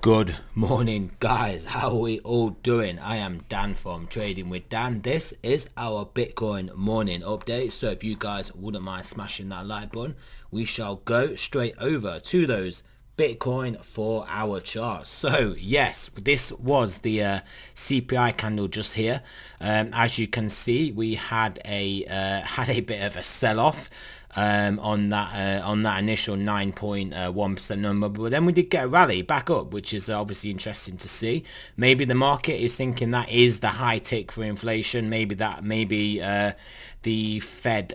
Good morning, guys. How are we all doing? I am Dan from Trading with Dan. This is our Bitcoin morning update. So if you guys wouldn't mind smashing that like button, we shall go straight over to those Bitcoin 4-hour charts. So yes, this was the CPI candle just here. As you can see, we had a bit of a sell-off on that initial 9.1% number, but then we did get a rally back up, which is obviously interesting to see. Maybe the market is thinking that is the high tick for inflation. Maybe the Fed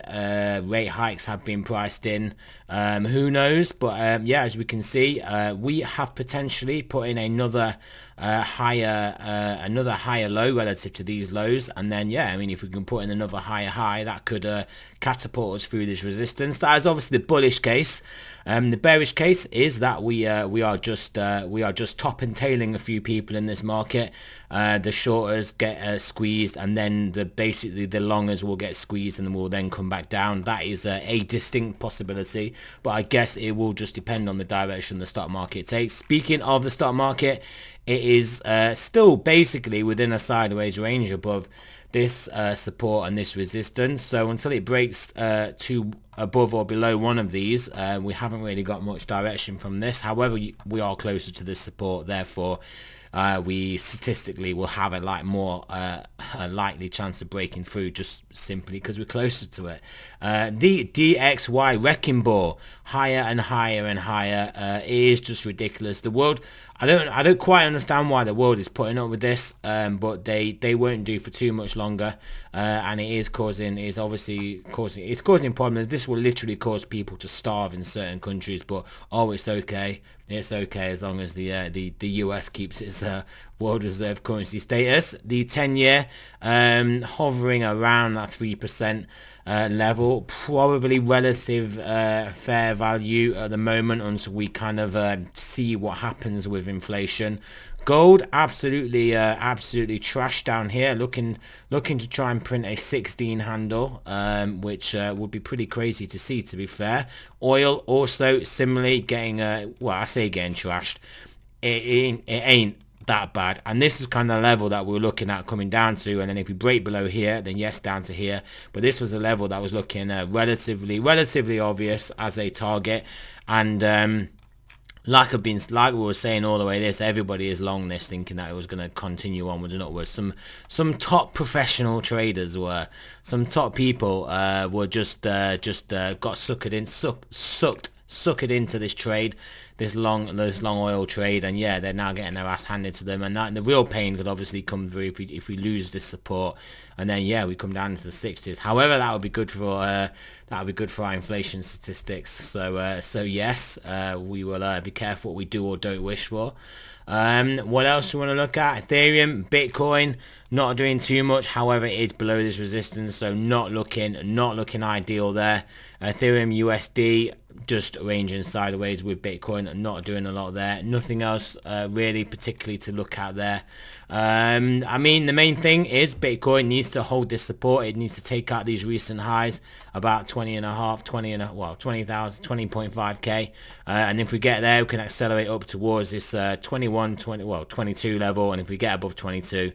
rate hikes have been priced in. Who knows? But yeah, as we can see, we have potentially put in another higher low relative to these lows, and then yeah, I mean, if we can put in another higher high, that could catapult us through this resistance. That is obviously the bullish case. The bearish case is that we are just top and tailing a few people in this market. The shorters get squeezed, and then basically the longers will get squeezed and will then come back down. That is a distinct possibility, but I guess it will just depend on the direction the stock market takes. Speaking of the stock market, it is still basically within a sideways range above this support and this resistance. So until it breaks to above or below one of these, we haven't really got much direction from this. However, we are closer to this support, therefore we statistically will have a likely chance of breaking through, just simply because we're closer to it. The DXY wrecking ball, higher and higher and higher. It is just ridiculous. The world, I don't quite understand why the world is putting up with this, but they won't do for too much longer, and it's causing problems. This will literally cause people to starve in certain countries, but it's okay. It's okay as long as the US keeps its world reserve currency status. The 10-year hovering around that 3% level, probably relative fair value at the moment until we kind of see what happens with inflation. Gold absolutely trashed down here, looking to try and print a 16 handle, which would be pretty crazy to see, to be fair. Oil also similarly getting I say getting trashed. It ain't that bad, and this is kind of the level that we're looking at coming down to, and then if we break below here, then yes, down to here. But this was a level that was looking relatively obvious as a target, and like we were saying all the way this, everybody is long this, thinking that it was going to continue onwards and upwards. Some top professional traders some top people were just got sucked into this trade, this long oil trade, and yeah, they're now getting their ass handed to them, and the real pain could obviously come through if we lose this support, and then yeah, we come down into the 60s. However, that would be good for our inflation statistics. So yes, we will be careful what we do or don't wish for. What else do we want to look at? Ethereum, Bitcoin, not doing too much. However, it's below this resistance, so not looking ideal there. Ethereum USD just ranging sideways with Bitcoin, not doing a lot there. Nothing else really particularly to look at there. I mean, the main thing is Bitcoin needs to hold this support. It needs to take out these recent highs, about 20.5k, and if we get there, we can accelerate up towards this 22 level, and if we get above 22,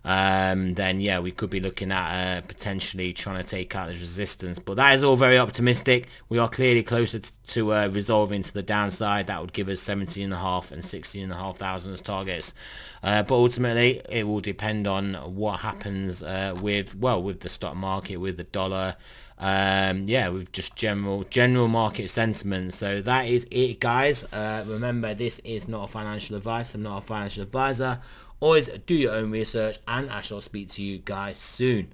then yeah, we could be looking at potentially trying to take out this resistance. But that is all very optimistic. We are clearly closer to resolving to the downside. That would give us 17.5 and 16.5,000 as targets, but ultimately it will depend on what happens with the stock market, with the dollar, with just general market sentiment. So that is it, guys. Remember, this is not a financial advice. I'm not a financial advisor. Always do your own research, and I shall speak to you guys soon.